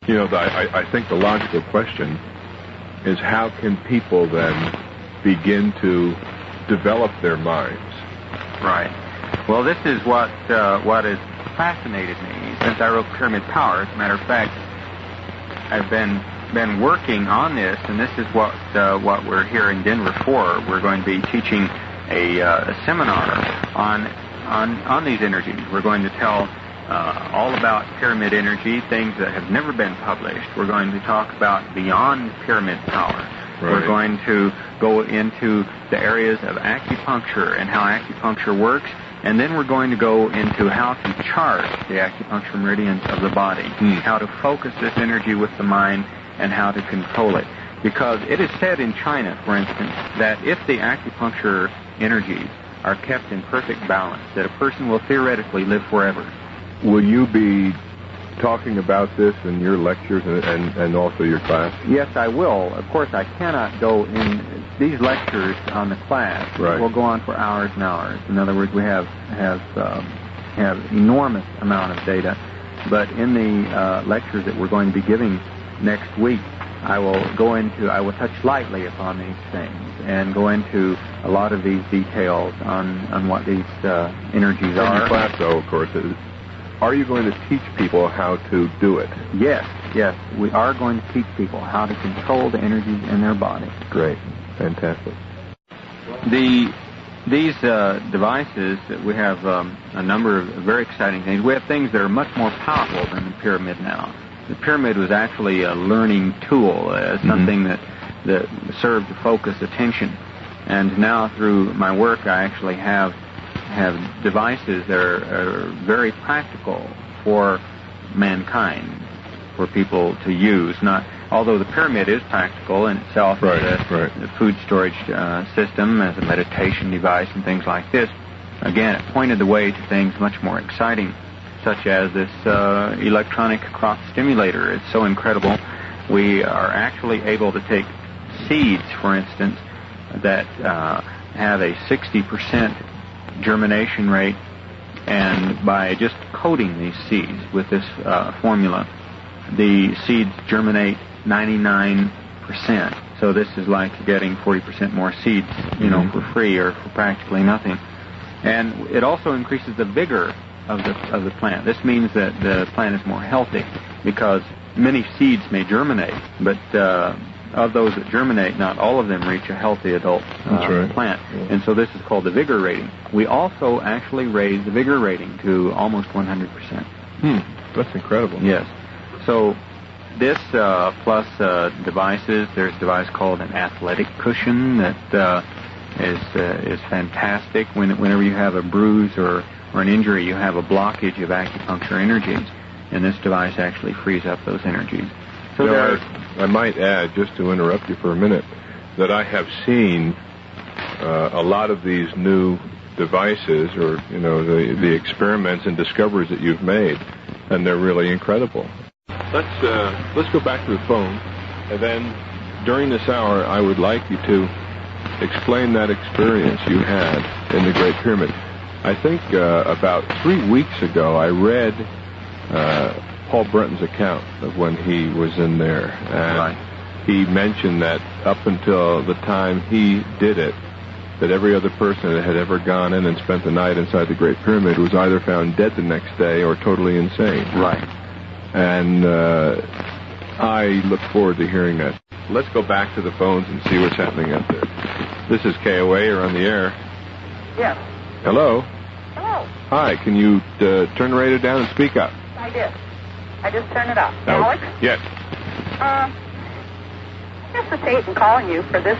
You know, I think the logical question is how can people then begin to develop their minds? Right. Well, this is what has fascinated me since I wrote Pyramid Power. As a matter of fact, I've been working on this, and this is what we're here in Denver for. We're going to be teaching a seminar on these energies. We're going to tell all about pyramid energy, things that have never been published. We're going to talk about beyond pyramid power. Right. We're going to go into the areas of acupuncture and how acupuncture works, and then we're going to go into how to charge the acupuncture meridians of the body, how to focus this energy with the mind, and how to control it. Because it is said in China, for instance, that if the acupuncture energies are kept in perfect balance, that a person will theoretically live forever. Will you be talking about this in your lectures and also your class? Yes, I will. Of course, I cannot go in these lectures on the class. Right. Will go on for hours and hours. In other words, we have enormous amount of data. But in the lectures that we're going to be giving next week, I will touch lightly upon these things and go into a lot of these details on what these energies are. In your class, though, of course, are you going to teach people how to do it? Yes. We are going to teach people how to control the energies in their body. Great. Fantastic. These devices, we have a number of very exciting things. We have things that are much more powerful than the pyramid now. The pyramid was actually a learning tool, something that served to focus attention. And now through my work, I actually have devices that are very practical for mankind, for people to use. Although the pyramid is practical in itself as a food storage system, as a meditation device and things like this, again, it pointed the way to things much more exciting, such as this electronic cross stimulator. It's so incredible. We are actually able to take seeds, for instance, that have a 60% germination rate, and by just coating these seeds with this formula, the seeds germinate 99%. So this is like getting 40% more seeds, for free or for practically nothing. And it also increases the vigor of the plant. This means that the plant is more healthy because many seeds may germinate, but of those that germinate, not all of them reach a healthy adult plant. Yeah. And so this is called the vigor rating. We also actually raise the vigor rating to almost 100%. That's incredible. Yes. So this plus devices, there's a device called an athletic cushion that is fantastic. Whenever you have a bruise or an injury, you have a blockage of acupuncture energies, and this device actually frees up those energies. So I might add, just to interrupt you for a minute, that I have seen a lot of these new devices, or the experiments and discoveries that you've made, and they're really incredible. Let's go back to the phone, and then during this hour, I would like you to explain that experience you had in the Great Pyramid. I think about 3 weeks ago, I read Paul Brenton's account of when he was in there, and he mentioned that up until the time he did it, that every other person that had ever gone in and spent the night inside the Great Pyramid was either found dead the next day or totally insane. Right. And I look forward to hearing that. Let's go back to the phones and see what's happening out there. This is KOA. You're on the air. Yes. Hello. Hello. Hi. Can you turn the radio down and speak up? I did. I just turned it up. Alex? Yes. I hesitate in calling you for this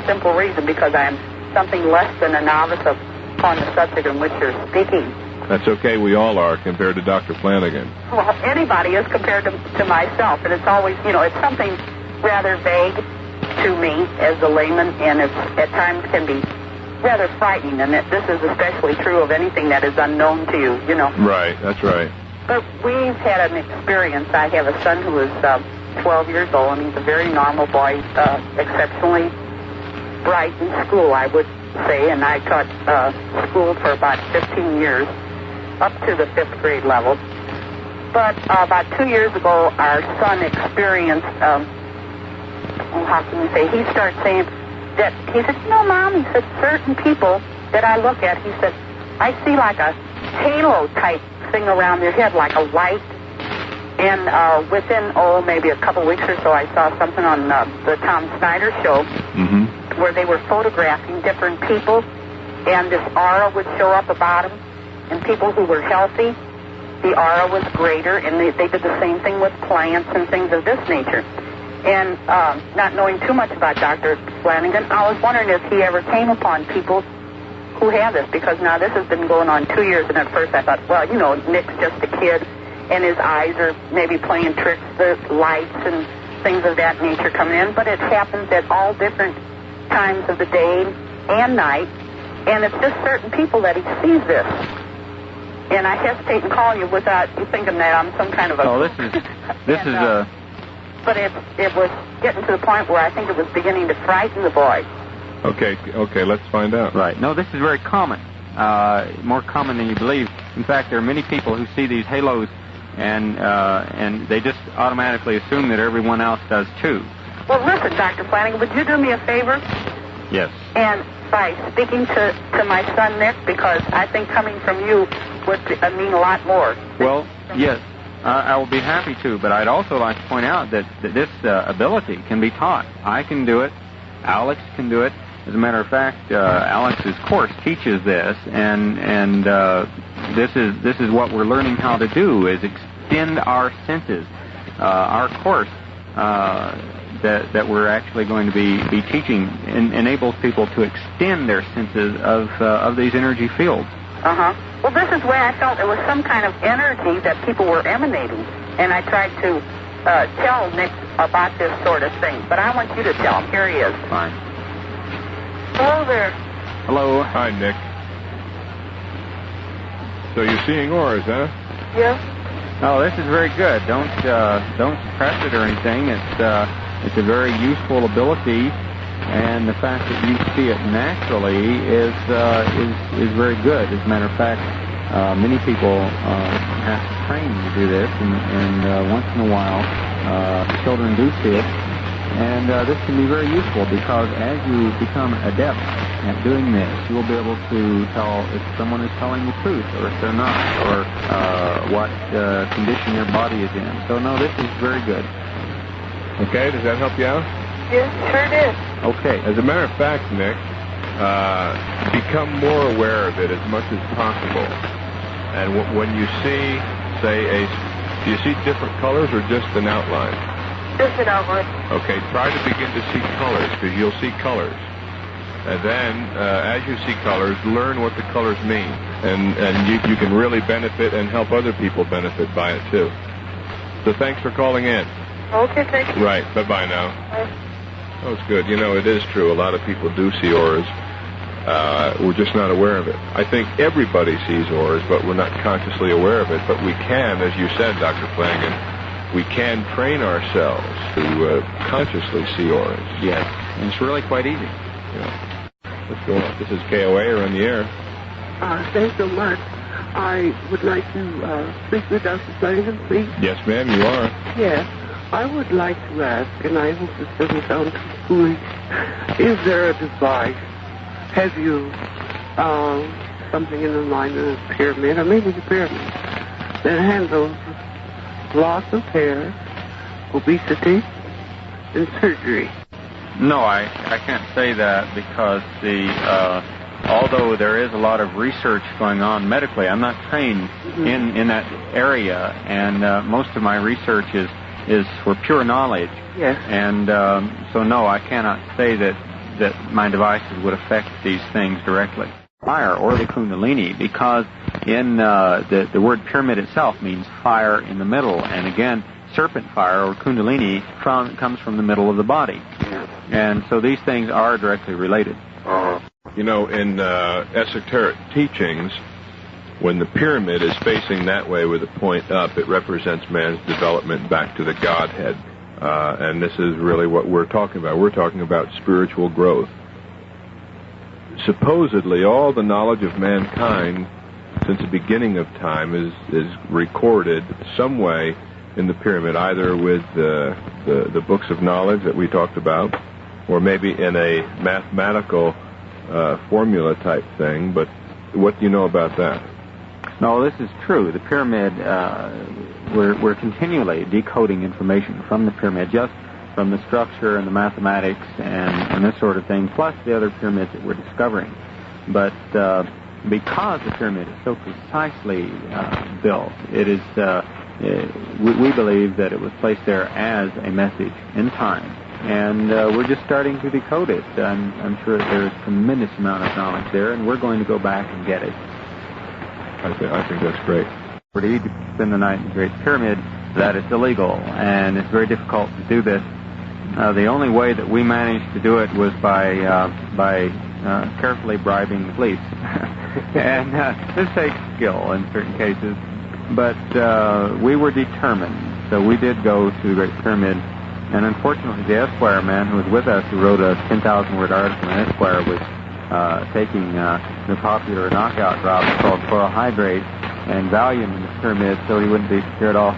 simple reason, because I am something less than a novice upon the subject in which you're speaking. That's okay. We all are compared to Dr. Flanagan. Well, anybody is compared to myself, and it's always, it's something rather vague to me as a layman, and it at times can be rather frightening, and this is especially true of anything that is unknown to you, Right, that's right. But we've had an experience. I have a son who is 12 years old, and he's a very normal boy, exceptionally bright in school, I would say, and I taught school for about 15 years, up to the 5th grade level. But about 2 years ago, our son experienced, how can we say, he started saying that, he said, Mom, he said, certain people that I look at, he said, I see like a halo-type thing around their head, like a light. And within, maybe a couple weeks or so, I saw something on the Tom Snyder show where they were photographing different people, and this aura would show up about them. And people who were healthy, the aura was greater, and they did the same thing with plants and things of this nature. And not knowing too much about Dr. Flanagan, I was wondering if he ever came upon people who have this, because now this has been going on 2 years, and at first I thought, well, Nick's just a kid, and his eyes are maybe playing tricks, the lights and things of that nature coming in, but it happens at all different times of the day and night, and it's just certain people that he sees this. And I hesitate in calling you without you thinking that I'm some kind of a... Oh, this is a... But it was getting to the point where I think it was beginning to frighten the boy. Okay, let's find out. Right. No, this is very common, more common than you believe. In fact, there are many people who see these halos, and they just automatically assume that everyone else does too. Well, listen, Dr. Flanagan, would you do me a favor? Yes. And by speaking to my son Nick, because I think coming from you would mean a lot more. Well, yes, I will be happy to, but I'd also like to point out that this ability can be taught. I can do it. Alex can do it. As a matter of fact, Alex's course teaches this, and this is what we're learning how to do, is extend our senses. Our course that we're actually going to be teaching enables people to extend their senses of these energy fields. Well, this is where I felt there was some kind of energy that people were emanating, and I tried to tell Nick about this sort of thing, but I want you to tell him. Here he is. Fine. Hello there. Hello. Hi, Nick. So you're seeing auras, huh? Yeah. Oh, this is very good. Don't suppress it or anything. It's a very useful ability, and the fact that you see it naturally is very good. As a matter of fact, many people have to train to do this, and once in a while, children do see it. And this can be very useful, because as you become adept at doing this, you will be able to tell if someone is telling the truth or if they're not, or what condition their body is in. So, no, this is very good. Okay, does that help you out? Yes, sure did. Okay. As a matter of fact, Nick, become more aware of it as much as possible. And when you see, say, do you see different colors or just an outline? Just an outline. Okay, try to begin to see colors, because you'll see colors. And then, as you see colors, learn what the colors mean. And you can really benefit and help other people benefit by it, too. So thanks for calling in. Okay, thank you. Right, bye-bye now. Bye. Oh, it's good. It is true. A lot of people do see auras. We're just not aware of it. I think everybody sees auras, but we're not consciously aware of it. But we can, as you said, Dr. Flanagan, we can train ourselves to consciously see auras. Yes, and it's really quite easy. Yeah. Let's go on. This is KOA. You're on the air. Thanks so much. I would like to speak with Dr. Flanagan, please. Yes, ma'am, you are. Yes. I would like to ask, and I hope this doesn't sound too foolish, is there a device? Have you something in the line of the pyramid, or maybe the pyramid, that handles loss of hair, obesity, and surgery? No, I can't say that, because although there is a lot of research going on medically, I'm not trained in that area, and most of my research is for pure knowledge. Yes. And so no, I cannot say that my devices would affect these things directly. Fire, or the Kundalini, because in the word pyramid itself means fire in the middle, and again, serpent fire, or Kundalini, comes from the middle of the body. Yeah. And so these things are directly related. In esoteric teachings, when the pyramid is facing that way with a point up, it represents man's development back to the Godhead. And this is really what we're talking about. We're talking about spiritual growth. Supposedly, all the knowledge of mankind since the beginning of time is recorded some way in the pyramid, either with the books of knowledge that we talked about, or maybe in a mathematical formula type thing. But what do you know about that? No, this is true. The pyramid, we're continually decoding information from the pyramid, just from the structure and the mathematics and this sort of thing, plus the other pyramids that we're discovering. But because the pyramid is so precisely built, it is we believe that it was placed there as a message in time. And we're just starting to decode it. I'm sure that there's a tremendous amount of knowledge there, and we're going to go back and get it. I think that's great. For to spend the night in the Great Pyramid, that is illegal, and it's very difficult to do this. The only way that we managed to do it was by carefully bribing the police. And this takes skill in certain cases, but we were determined. So we did go to the Great Pyramid, and unfortunately the Esquire man who was with us, who wrote a 10,000-word article in Esquire, was taking the popular knockout drops called chloral hydrate and Valium in the pyramid so he wouldn't be scared off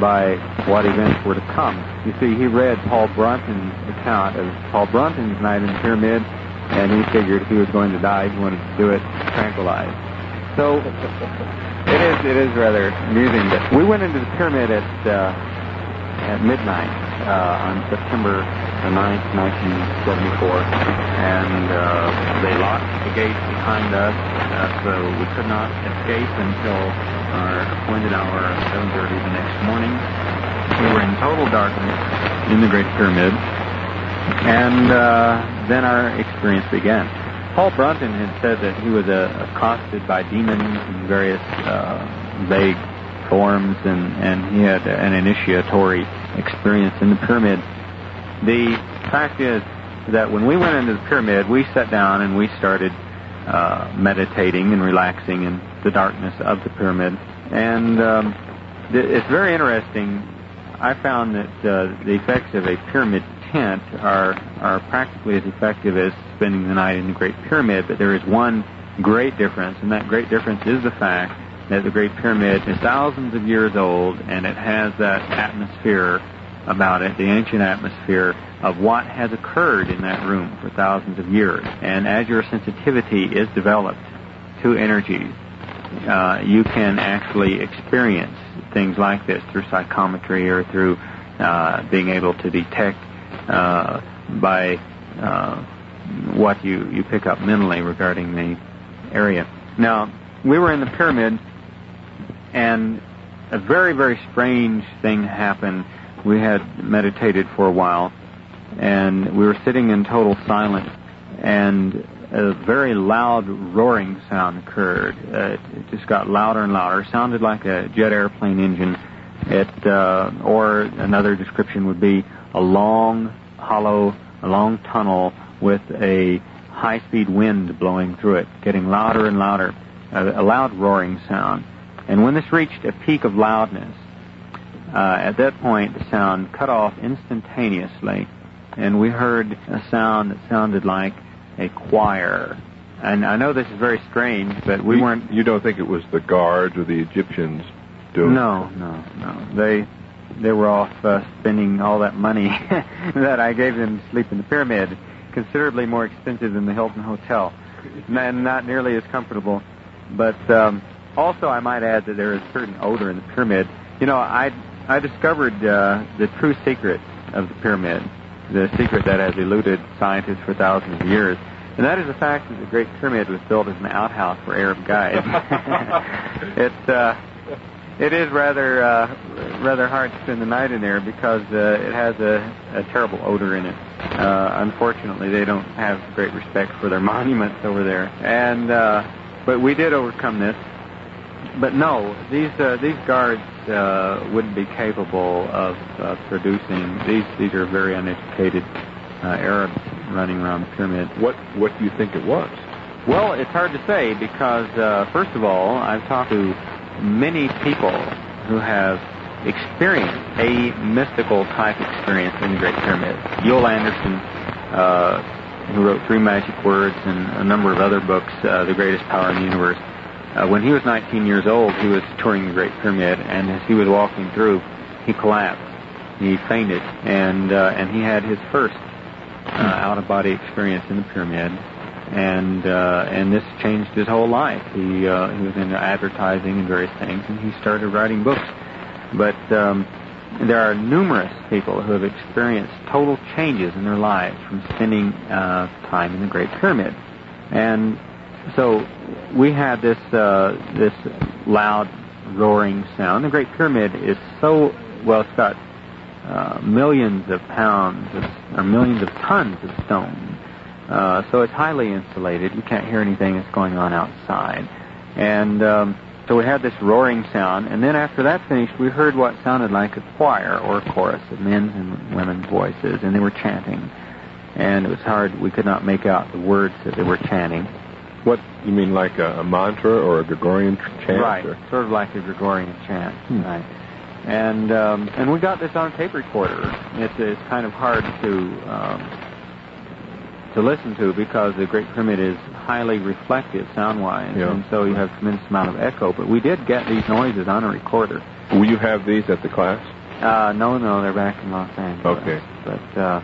by what events were to come. You see, he read Paul Brunton's account of Paul Brunton's night in the pyramid, and he figured if he was going to die, he wanted to do it tranquilized. So it is rather amusing. But we went into the pyramid at midnight on September the 9th, 1974, and they locked the gates behind us, so we could not escape until our appointed hour of 7:30 the next morning. We were in total darkness in the Great Pyramid, and then our experience began. Paul Brunton had said that he was accosted by demons in various vague forms, and he had an initiatory experience in the pyramid. The fact is that when we went into the pyramid, we sat down and we started meditating and relaxing in the darkness of the pyramid. And it's very interesting. I found that the effects of a pyramid tent are practically as effective as spending the night in the Great Pyramid, but there is one great difference, and that great difference is the fact that the Great Pyramid is thousands of years old, and it has that atmosphere about it, the ancient atmosphere of what has occurred in that room for thousands of years. And as your sensitivity is developed to energies, you can actually experience things like this through psychometry or through being able to detect by what you pick up mentally regarding the area. Now, we were in the pyramid, and a very, very strange thing happened. We had meditated for a while, and we were sitting in total silence, and a very loud roaring sound occurred. It just got louder and louder. It sounded like a jet airplane engine. Or another description would be a long, hollow, a long tunnel with a high-speed wind blowing through it, getting louder and louder, a loud roaring sound. And when this reached a peak of loudness, at that point the sound cut off instantaneously, and we heard a sound that sounded like a choir. And I know this is very strange, but we weren't... You don't think it was the guards or the Egyptians doing it? No. They were off spending all that money that I gave them to sleep in the pyramid, considerably more expensive than the Hilton Hotel, and not nearly as comfortable. But also I might add that there is a certain odor in the pyramid. You know, I discovered the true secret of the pyramid, the secret that has eluded scientists for thousands of years, and that is the fact that the Great Pyramid was built as an outhouse for Arab guides. It is rather hard to spend the night in there because it has a terrible odor in it. Unfortunately, they don't have great respect for their monuments over there, and but we did overcome this. But no, these guards wouldn't be capable of producing. These are very uneducated Arabs running around the pyramid. What do you think it was? Well, it's hard to say because first of all, I've talked to many people who have experienced a mystical type experience in the Great Pyramid. Yule Anderson, who wrote 3 Magic Words and a number of other books, The Greatest Power in the Universe, When he was 19 years old, he was touring the Great Pyramid, and as he was walking through, he collapsed. He fainted, and he had his first out-of-body experience in the pyramid, and this changed his whole life. He was into advertising and various things, and he started writing books. But there are numerous people who have experienced total changes in their lives from spending time in the Great Pyramid. And so we had this loud, roaring sound. The Great Pyramid is so, well, it's got millions of pounds or millions of tons of stone. So it's highly insulated. You can't hear anything that's going on outside. And so we had this roaring sound, and then after that finished, we heard what sounded like a choir or a chorus of men's and women's voices, and they were chanting. And it was hard. We could not make out the words that they were chanting. What, you mean like a mantra or a Gregorian chant? Right, or? Sort of like a Gregorian chant, right. And we got this on a tape recorder. It's kind of hard to listen to because the Great Pyramid is highly reflective sound-wise, and so you have a tremendous amount of echo. But we did get these noises on a recorder. Will you have these at the class? No, they're back in Los Angeles. Okay. But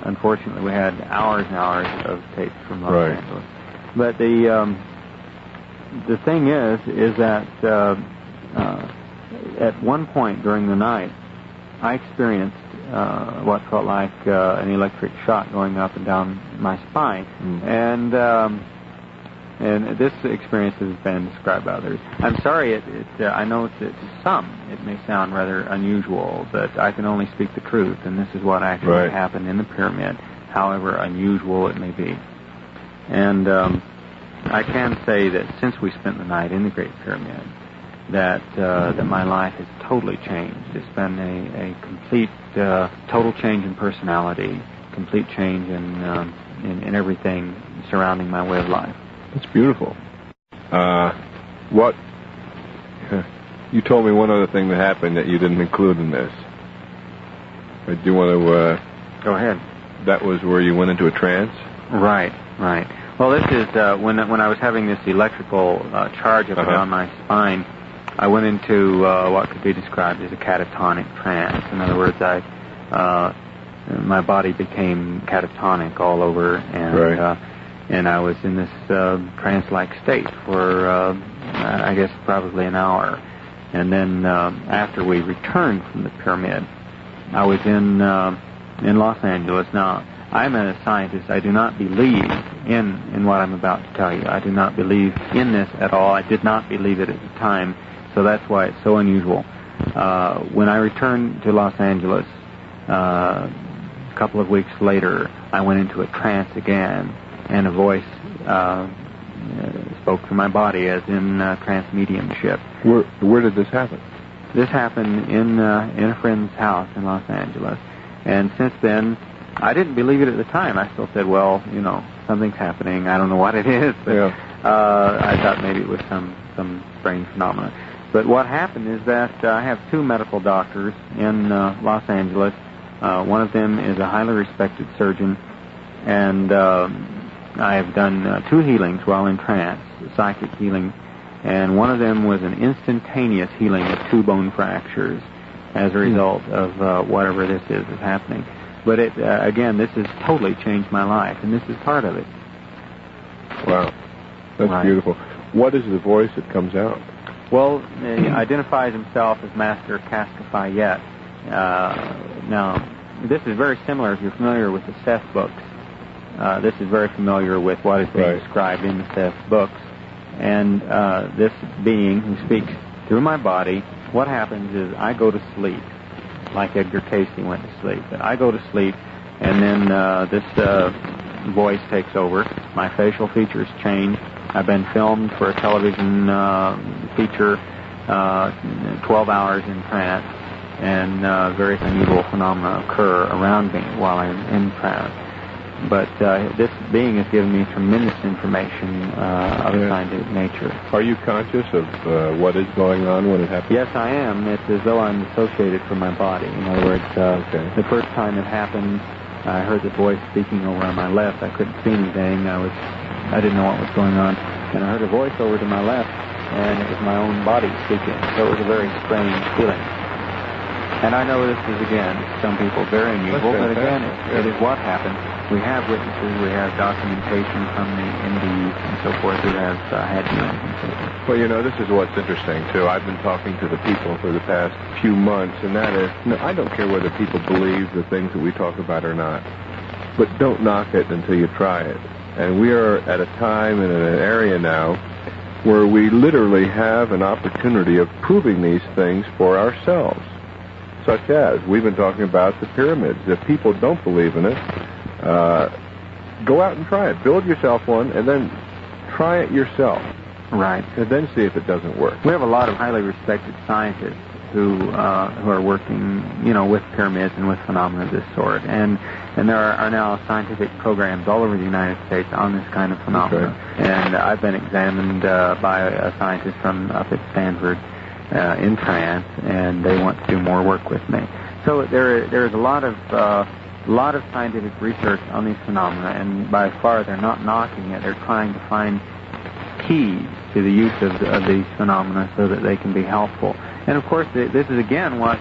unfortunately, we had hours and hours of tapes from Los Angeles. But the thing is that at one point during the night, I experienced what felt like an electric shock going up and down my spine, and this experience has been described by others. I'm sorry, I know to some it may sound rather unusual, but I can only speak the truth, and this is what actually happened in the pyramid, however unusual it may be. And I can say that since we spent the night in the Great Pyramid, that my life has totally changed. It's been a complete, total change in personality, complete change in everything surrounding my way of life. That's beautiful. What? You told me one other thing that happened that you didn't include in this. Do you want to? Go ahead. That was where you went into a trance? Right. Well, this is when I was having this electrical charge up and down my spine. I went into what could be described as a catatonic trance. In other words, my body became catatonic all over, and I was in this trance-like state for, I guess, probably an hour. And then after we returned from the pyramid, I was in Los Angeles. Now, I'm a scientist. I do not believe in what I'm about to tell you. I do not believe in this at all. I did not believe it at the time. So that's why it's so unusual. When I returned to Los Angeles, a couple of weeks later, I went into a trance again, and a voice spoke to my body as in trance mediumship. Where did this happen? This happened in a friend's house in Los Angeles. And since then, I didn't believe it at the time. I still said, well, something's happening. I don't know what it is, but I thought maybe it was some strange phenomenon. But what happened is that I have two medical doctors in Los Angeles. One of them is a highly respected surgeon, and I have done two healings while in trance, psychic healing, and one of them was an instantaneous healing of two bone fractures as a result of whatever this is happening. But again, this has totally changed my life, and this is part of it. Wow. That's beautiful. What is the voice that comes out? Well, he identifies himself as Master Cascafayet. Now, this is very similar, if you're familiar with the Seth books. This is very familiar with what is being described in the Seth books. And this being who speaks through my body, what happens is I go to sleep, like Edgar Casey went to sleep. I go to sleep, and then this voice takes over. My facial features change. I've been filmed for a television feature, 12 hours in trance, and various unusual phenomena occur around me while I'm in trance. But this being has given me tremendous information of a scientific nature. Are you conscious of what is going on when it happens? Yes, I am. It's as though I'm dissociated from my body. In other words, the first time it happened, I heard the voice speaking over on my left. I couldn't see anything. I didn't know what was going on. and I heard a voice over to my left, and it was my own body speaking. So it was a very strange feeling. And I know this is, again, some people very unusual, but again, it is what happened. We have witnesses, we have documentation from the MDs and so forth who have had healings and so forth. Well, you know, this is what's interesting, too. I've been talking to the people for the past few months, and that is, I don't care whether people believe the things that we talk about or not, but don't knock it until you try it. And we are at a time and in an area now where we literally have an opportunity of proving these things for ourselves. Such as, we've been talking about the pyramids. If people don't believe in it, go out and try it. Build yourself one, and then try it yourself. Right. And then see if it doesn't work. We have a lot of highly respected scientists who are working, with pyramids and with phenomena of this sort. And there are now scientific programs all over the United States on this kind of phenomena. Okay. And I've been examined by a scientist from up at Stanford in France, and they want to do more work with me. So there is a lot of scientific research on these phenomena, and by far they're not knocking it. They're trying to find keys to the use of these phenomena so that they can be helpful. And of course, this is again what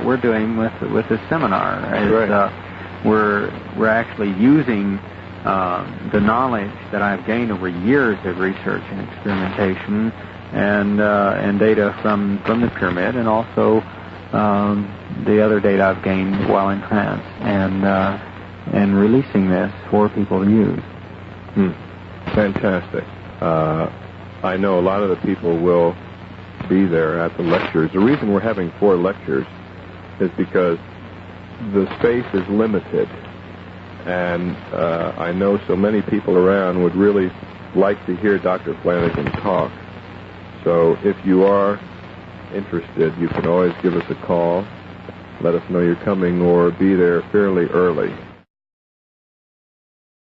we're doing with this seminar. Is, right. We're actually using the knowledge that I've gained over years of research and experimentation and data from the pyramid, and also the other data I've gained while in trance, and releasing this for people to use. Fantastic. I know a lot of the people will be there at the lectures. The reason we're having 4 lectures is because the space is limited, and I know so many people around would really like to hear Dr. Flanagan talk. So if you are interested, you can always give us a call, let us know you're coming, or be there fairly early.